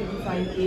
35A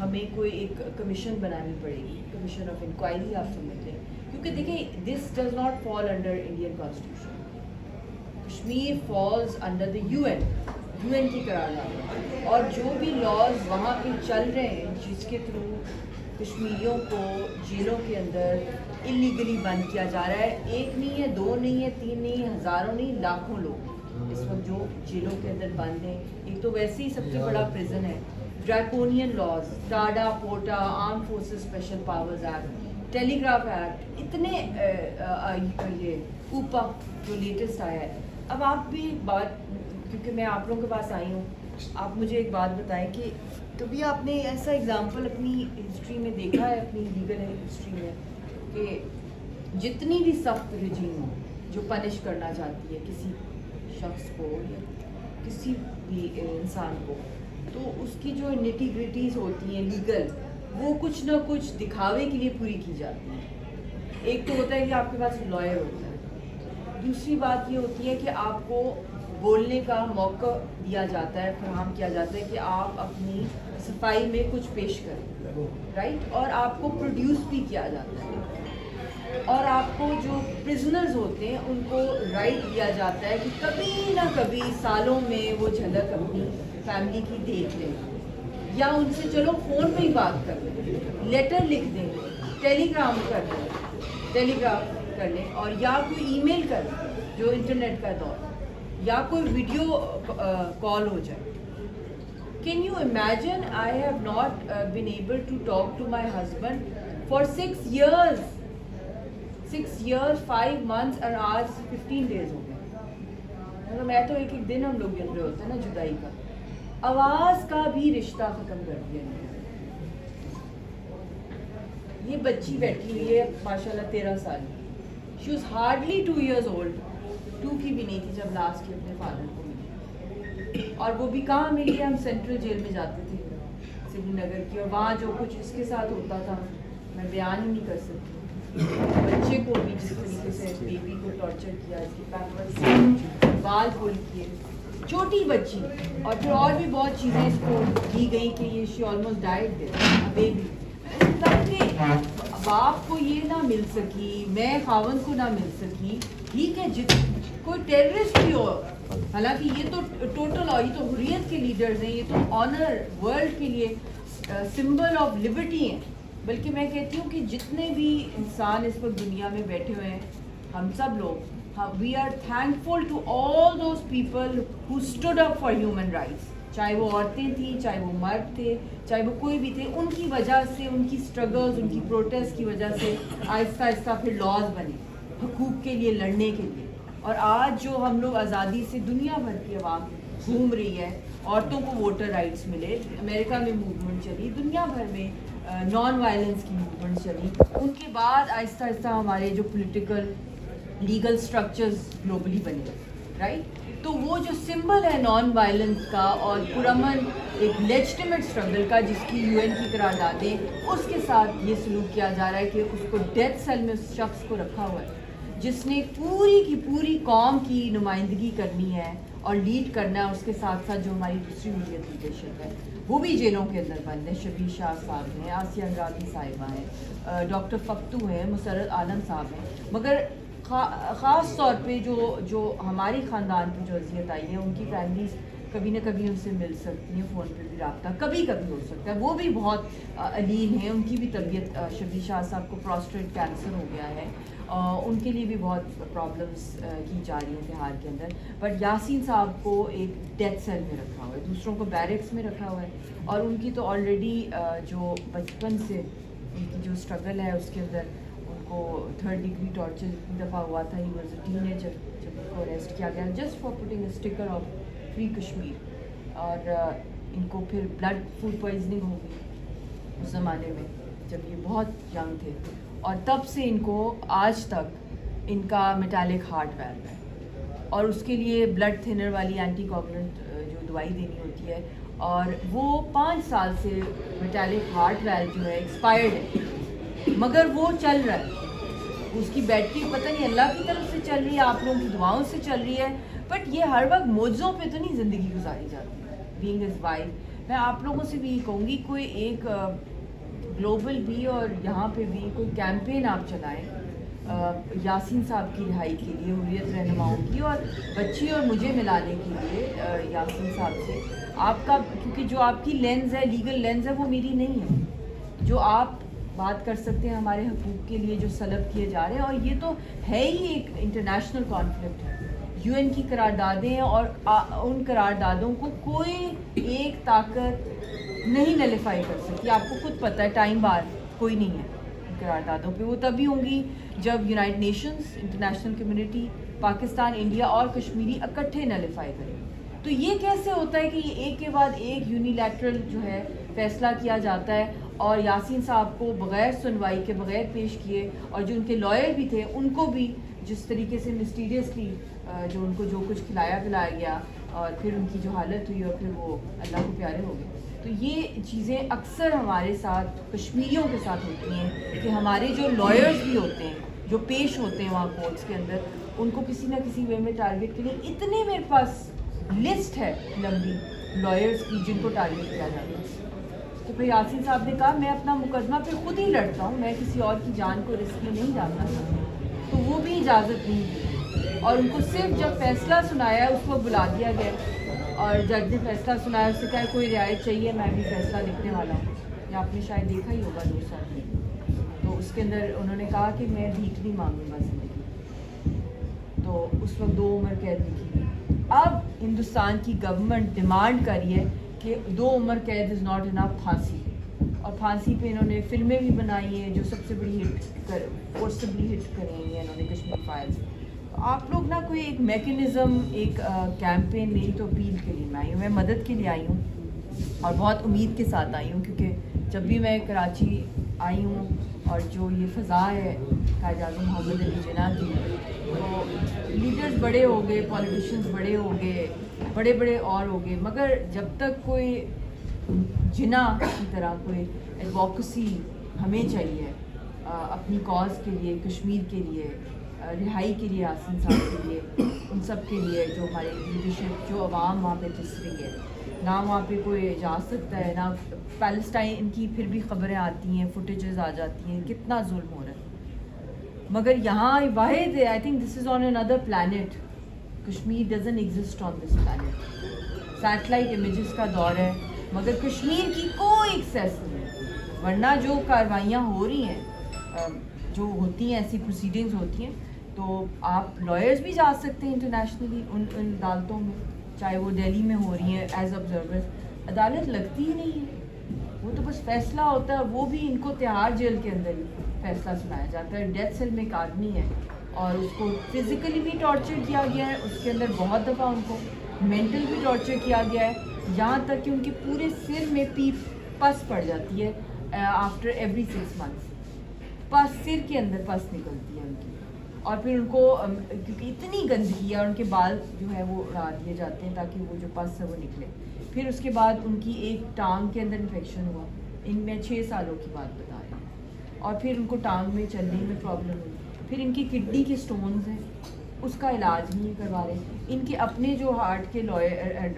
ہمیں کوئی ایک کمیشن بنانی پڑے گی, کمیشن آف انکوائری آپ سمجھ لیں, کیونکہ دیکھیں this does not fall under Indian constitution. Kashmir falls under the U N کی قرارداد, اور جو بھی لاز وہاں پہ چل رہے ہیں جس کے تھرو کشمیریوں کو جیلوں کے اندر انلیگلی بند کیا جا رہا ہے, ایک نہیں ہے, دو نہیں ہے, تین نہیں ہے, ہزاروں نہیں, لاکھوں لوگ اس وقت جو جیلوں کے اندر بند ہیں. ایک تو ویسے ہی سب سے بڑا پرزن ہے, draconian laws, TADA پوٹا, arm forces special powers act, ٹیلی گراف ایکٹ, اتنے یہ اوپا جو لیٹسٹ آیا ہے. اب آپ بھی ایک بات, کیونکہ میں آپ لوگوں کے پاس آئی ہوں, آپ مجھے ایک بات بتائیں کہ کبھی آپ نے ایسا اگزامپل اپنی ہسٹری میں دیکھا ہے, اپنی لیگل ہسٹری میں, کہ جتنی بھی سخت رجیم ہو جو پنش کرنا چاہتی ہے کسی شخص کو یا کسی بھی انسان کو, تو اس کی جو نیٹی گریٹیز ہوتی ہیں لیگل, وہ کچھ نہ کچھ دکھاوے کے لیے پوری کی جاتی ہیں. ایک تو ہوتا ہے کہ آپ کے پاس لائر ہوتا ہے, دوسری بات یہ ہوتی ہے کہ آپ کو بولنے کا موقع دیا جاتا ہے, فراہم کیا جاتا ہے کہ آپ اپنی صفائی میں کچھ پیش کریں, رائٹ, اور آپ کو پروڈیوس بھی کیا جاتا ہے, اور آپ کو جو پرزنرز ہوتے ہیں ان کو رائٹ دیا جاتا ہے کہ کبھی نہ کبھی سالوں میں وہ جھلک اپنی فیملی کی دیکھ لیں, یا ان سے چلو فون پہ ہی بات کر لیں, لیٹر لکھ دیں, ٹیلی گرام کر لیں, اور یا کوئی ای میل کر لیں جو انٹرنیٹ کا دور, یا کوئی ویڈیو کال ہو جائے. Can you imagine, I have not been able to talk to my husband for 6 years. 6 years, 5 months اور آج 15 days ہو گئے. مطلب میں تو ایک دن ہم لوگ گن رہے ہوتے ہیں نا جدائی کا. آواز کا بھی رشتہ ختم کر دیا. یہ بچی بیٹھی ہوئی ہے ماشاءاللہ 13 سال کی. She was hardly 2 years old. 2 کی بھی نہیں تھی جب لاسٹ کی اپنے فادر کو ملی. اور وہ بھی کہاں ملی, ہم سینٹرل جیل میں جاتے تھے سری نگر کی, اور وہاں جو کچھ اس کے ساتھ ہوتا تھا میں بیان ہی نہیں کر سکتی. بچے کو بھی جس طریقے سے بیبی کو ٹارچر کیا, اس کی پیمپرز سے بال کھول کیے, چھوٹی بچی, اور پھر اور بھی بہت چیزیں اس کو دی گئی کہ یہ شی آلموسٹ ڈائڈ دیر بیبی. باپ کو یہ نہ مل سکی, میں خاوند کو نہ مل سکی, ٹھیک ہے, کوئی ٹیررسٹ بھی ہو, حالانکہ یہ تو ٹوٹل, اور یہ تو حریت کے لیڈرز ہیں, یہ تو آنر ورلڈ کے لیے سمبل آف لبرٹی ہیں. بلکہ میں کہتی ہوں کہ جتنے بھی انسان اس وقت دنیا میں بیٹھے ہوئے ہیں, ہم سب لوگ, we are thankful to all those people who stood up for human rights, چاہے وہ عورتیں تھیں, چاہے وہ مرد تھے, چاہے وہ کوئی بھی تھے. ان کی وجہ سے, ان کی اسٹرگلز, ان کی پروٹیسٹ کی وجہ سے آہستہ آہستہ پھر لاز بنے حقوق کے لیے لڑنے کے لیے. اور آج جو ہم لوگ آزادی سے دنیا بھر کی عوام گھوم رہی ہے, عورتوں کو ووٹر رائٹس ملے, امریکہ میں موومنٹ چلی, دنیا بھر میں نان وائلنس کی موومنٹ چلی, ان کے بعد آہستہ آہستہ ہمارے جو پولیٹیکل لیگل اسٹرکچرز گلوبلی بنے, رائٹ. تو وہ جو سمبل ہے نان وائلنس کا اور پرامن ایک لیجٹیمیٹ اسٹرگل کا, جس کی یو این کی قراردادیں, اس کے ساتھ یہ سلوک کیا جا رہا ہے کہ اس کو ڈیتھ سیل میں اس شخص کو رکھا ہوا ہے جس نے پوری کی پوری قوم کی نمائندگی کرنی ہے اور لیڈ کرنا ہے. اس کے ساتھ ساتھ جو ہماری دوسری ملیت لیڈرشپ ہے وہ بھی جیلوں کے اندر بند ہے. شبیر شاہ صاحب ہیں, آسیہ اندرابی صاحبہ ہیں, ڈاکٹر فختو ہیں, مسرت عالم صاحب ہیں. مگر خاص طور پہ جو ہماری خاندان پہ جو اذیت آئی ہے, ان کی فیملیز کبھی نہ کبھی ان سے مل سکتی ہیں, فون پہ بھی رابطہ کبھی کبھی ہو سکتا ہے. وہ بھی بہت علیم ہیں, ان کی بھی طبیعت, شبیر شاہ صاحب کو پروسٹیٹ کینسر ہو گیا ہے, ان کے لیے بھی بہت پرابلمس کی جا رہی ہیں بہار کے اندر. بٹ یاسین صاحب کو ایک ڈیتھ سیل میں رکھا ہوا ہے, دوسروں کو بیرکس میں رکھا ہوا ہے, اور ان کی تو آلریڈی جو بچپن سے ان کی جو اسٹرگل ہے اس کے اندر ان کو 3rd ڈگری ٹارچر اتنی دفعہ ہوا تھا. He was a ten ager جب ان کو اریسٹ کیا گیا just for putting a sticker of free Kashmir, اور ان کو پھر بلڈ فوڈ پوائزننگ ہو گئی اس زمانے میں جب یہ بہت ینگ تھے, اور تب سے ان کو آج تک ان کا میٹالک ہارٹ ویلو ہے, اور اس کے لیے بلڈ تھنر والی اینٹی کوگولنٹ جو دوائی دینی ہوتی ہے, اور وہ 5 سال سے میٹالک ہارٹ ویلو جو ہے ایکسپائرڈ ہے, مگر وہ چل رہا ہے. اس کی بیٹری پتہ نہیں اللہ کی طرف سے چل رہی ہے, آپ لوگوں کی دعاؤں سے چل رہی ہے, بٹ یہ ہر وقت معجزوں پہ تو نہیں زندگی گزاری جاتی. بینگ ہز وائف, میں آپ لوگوں سے بھی یہ کہوں گی کوئی ایک گلوبل بھی اور یہاں پہ بھی کوئی کیمپین آپ چلائیں یاسین صاحب کی رہائی کے لیے، حریت رہنماؤں کی، اور بچی اور مجھے ملانے کے لیے یاسین صاحب سے. آپ کا کیونکہ جو آپ کی لینز ہے، لیگل لینز ہے، وہ میری نہیں ہے. جو آپ بات کر سکتے ہیں ہمارے حقوق کے لیے جو سلب کیے جا رہے ہیں، اور یہ تو ہے ہی ایک انٹرنیشنل کانفلکٹ ہے. UN کی قراردادیں ہیں، اور ان قراردادوں کو کوئی ایک طاقت نہیں نلیفائی کر سکتی. آپ کو خود پتہ ہے ٹائم بار کوئی نہیں ہے قراردادوں پہ. وہ تبھی ہوں گی جب United nations, international community, Pakistan, India اور کشمیری اکٹھے نلیفائی کریں. تو یہ کیسے ہوتا ہے کہ یہ ایک کے بعد ایک یونیلیٹرل جو ہے فیصلہ کیا جاتا ہے، اور یاسین صاحب کو بغیر سنوائی کے، بغیر پیش کیے، اور جو ان کے لائر بھی تھے ان کو بھی جس طریقے سے مسٹیریسلی جو ان کو جو کچھ کھلایا پلایا گیا، اور پھر ان کی جو حالت ہوئی، اور پھر وہ اللہ کو پیارے ہو گئے. تو یہ چیزیں اکثر ہمارے ساتھ کشمیریوں کے ساتھ ہوتی ہیں کہ ہمارے جو لائرز بھی ہوتے ہیں، جو پیش ہوتے ہیں وہاں کورٹس کے اندر، ان کو کسی نہ کسی وے میں ٹارگیٹ کریں. اتنے میرے پاس لسٹ ہے لمبی لائرز کی جن کو ٹارگیٹ کیا جاتا ہے. تو پھر یاسین صاحب نے کہا میں اپنا مقدمہ پھر خود ہی لڑتا ہوں، میں کسی اور کی جان کو رسک میں نہیں ڈالنا چاہتا. تو وہ بھی اجازت نہیں دی، اور ان کو صرف جب فیصلہ سنایا اس کو بلا دیا گیا، اور جج نے فیصلہ سنایا، اس سے کہا کوئی رعایت چاہیے، میں بھی فیصلہ لکھنے والا ہوں. یا آپ نے شاید دیکھا ہی ہوگا 2 سال میں. تو اس کے اندر انہوں نے کہا کہ میں بھیک نہیں مانگوں گا زندگی. تو اس وقت 2 عمر قید لکھی گئی. اب ہندوستان کی گورنمنٹ ڈیمانڈ کر رہی ہے کہ 2 عمر قید از ناٹ انف، پھانسی. اور پھانسی پہ انہوں نے فلمیں بھی بنائی ہیں جو سب سے بڑی فورسبلی ہٹ کریں ہیں انہوں نے، کشمیر فائلز. تو آپ لوگ نا کوئی ایک میکنزم، ایک کیمپین، میری تو اپیل کے لیے میں آئی ہوں، میں مدد کے لیے آئی ہوں، اور بہت امید کے ساتھ آئی ہوں. کیونکہ جب بھی میں کراچی آئی ہوں اور جو یہ فضا ہے قائد اعظم محمد علی جناح کی، تو لیڈرز بڑے ہو گئے، پولیٹیشینز بڑے ہو گئے، بڑے بڑے اور ہو گئے، مگر جب تک کوئی جناح کی طرح کوئی ایڈووکیسی ہمیں چاہیے اپنی کاز کے لیے، کشمیر کے لیے، رہائی کے لیے، یاسین صاحب کے لیے، ان سب کے لیے جو ہمارے لیڈرشپ، جو عوام وہاں پہ پس رہی ہے. نہ وہاں پہ کوئی جا سکتا ہے، نہ پیلسٹائن کی پھر بھی خبریں آتی ہیں، فوٹیجز آ جاتی ہیں، کتنا ظلم ہو رہا ہے. مگر یہاں واحد ہے، I think this is another planet. Kashmir doesn't exist on this planet. Satellite images کا دور ہے، مگر کشمیر کی کوئی ایکسیس نہیں ہے. ورنہ جو کاروائیاں ہو رہی ہیں، جو ہوتی ہیں، ایسی پروسیڈنگز ہوتی ہیں، تو آپ لائرز بھی جا سکتے ہیں انٹرنیشنلی ان عدالتوں میں، چاہے وہ دہلی میں ہو رہی ہیں ایز آبزرورز. عدالت لگتی ہی نہیں ہے، وہ تو بس فیصلہ ہوتا ہے. وہ بھی ان کو تہاڑ جیل کے اندر ہی فیصلہ سنایا جاتا ہے. ڈیتھ سیل میں ایک آدمی ہے، اور اس کو فزیکلی بھی ٹارچر کیا گیا ہے، اس کے اندر بہت دفعہ ان کو مینٹل بھی ٹارچر کیا گیا ہے، یہاں تک کہ ان کے پورے سر میں پس پڑ جاتی ہے آفٹر ایوری 6 months. پس سر کے اندر پس نکلتی ہے ان کی، اور پھر ان کو کیونکہ اتنی گندگی ہے، ان کے بال جو ہے وہ اڑا دیے جاتے ہیں تاکہ وہ جو پس ہے وہ نکلے. پھر اس کے بعد ان کی ایک ٹانگ کے اندر انفیکشن ہوا، ان میں 6 سالوں کی بات بتا رہی ہیں، اور پھر ان کو ٹانگ میں چلنے میں پرابلم ہوئی. پھر ان کی کڈنی کے سٹونز ہیں، اس کا علاج نہیں کروا رہے. ان کے اپنے جو ہارٹ کے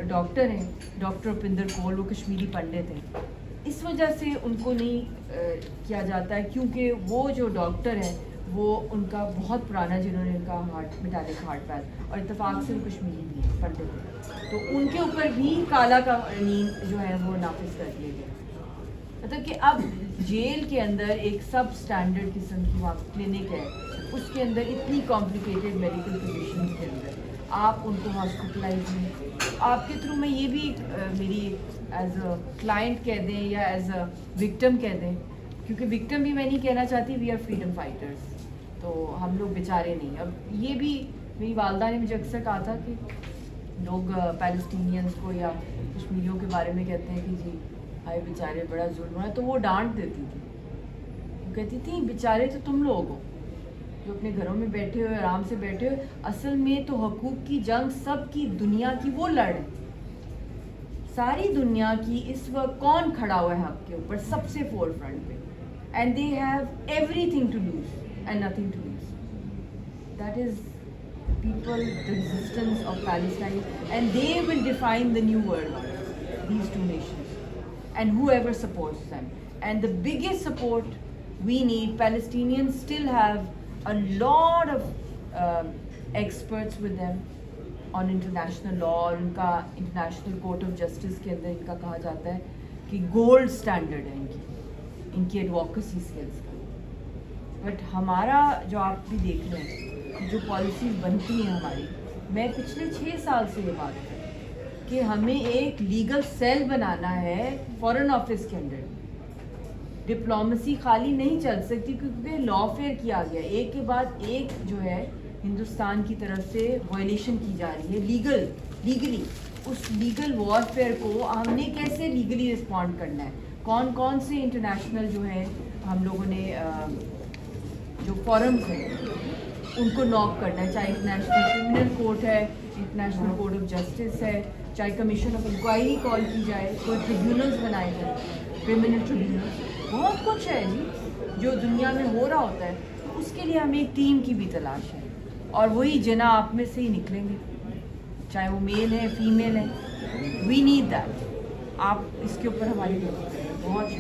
ڈاکٹر ہیں، ڈاکٹر اپندر کول، وہ کشمیری پنڈت ہیں. اس وجہ سے ان کو نہیں کیا جاتا ہے، کیونکہ وہ جو ڈاکٹر ہیں وہ ان کا بہت پرانا، جنہوں نے ان کا میٹالک ہارٹ پیر، اور اتفاق سے وہ کشمیری بھی ہیں، پنڈت ہیں، تو ان کے اوپر بھی کالا قوانین جو ہے وہ نافذ کر دیے گئے. مطلب کہ اب جیل کے اندر ایک سب اسٹینڈرڈ قسم کی وہاں کلینک ہے، اس کے اندر اتنی کمپلیکیٹڈ میڈیکل کنڈیشنز کے اندر آپ ان کو ہاسپٹلائز نہیں. آپ کے تھرو میں یہ بھی میری ایز اے کلائنٹ کہہ دیں یا ایز اے وکٹم کہہ دیں، کیونکہ وکٹم بھی میں نہیں کہنا چاہتی، وی آر فریڈم فائٹرز، تو ہم لوگ بیچارے نہیں. اب یہ بھی میری والدہ نے مجھے اکثر کہا تھا کہ لوگ پیلسٹینینز کو یا کشمیریوں کے بارے میں کہتے ہیں کہ جی ہائے بیچارے بڑا ظلم ہے، تو وہ ڈانٹ دیتی تھی. وہ کہتی تھی بیچارے تو تم لوگ ہو جو اپنے گھروں میں بیٹھے ہوئے، آرام سے بیٹھے ہوئے، اصل میں تو حقوق کی جنگ سب کی دنیا کی وہ لڑ ہے. ساری دنیا کی اس وقت کون کھڑا ہوا ہے حق کے اوپر سب سے فور فرنٹ پہ، and they have everything to lose and nothing to lose. That is people, the resistance of Palestine, and they will define the new world order, these 2 nations. and whoever supports them. And the biggest support we need, Palestinians still have a lot of experts with them on international law, اور ان کا international court of justice کے اندر ان کا کہا جاتا ہے کہ gold standard ہے ان کی ایڈوکیسی اسکلس کا. بٹ ہمارا جو آپ بھی دیکھ رہے ہیں جو پالیسیز بنتی ہیں ہماری, میں پچھلے 6 سال سے یہ بات کروں کہ ہمیں ایک لیگل سیل بنانا ہے فارن آفس کے اندر. ڈپلومسی خالی نہیں چل سکتی کیونکہ لا فیئر کیا گیا, ایک کے بعد ایک جو ہے ہندوستان کی طرف سے وائلیشن کی جا رہی ہے لیگلی. اس لیگل وارفیئر کو ہم نے کیسے لیگلی رسپونڈ کرنا ہے, کون کون سے انٹرنیشنل جو ہے ہم لوگوں نے جو فورمز ہیں ان کو ناک کرنا ہے, چاہے انٹرنیشنل کرمنل کورٹ ہے, انٹرنیشنل کورٹ آف جسٹس ہے, چاہے کمیشن آف انکوائری کال کی جائے, کوئی ٹریبیونلز بنائے جائیں, کرمنل ٹریبیونلز, بہت کچھ ہے جی جو دنیا میں ہو رہا ہوتا ہے. اس کے لیے ہمیں ایک ٹیم کی بھی تلاش ہے, اور وہی جنا آپ میں سے ہی نکلیں گے, چاہے وہ میل ہے فیمیل ہے. We need that. آپ اس کے اوپر ہماری بہت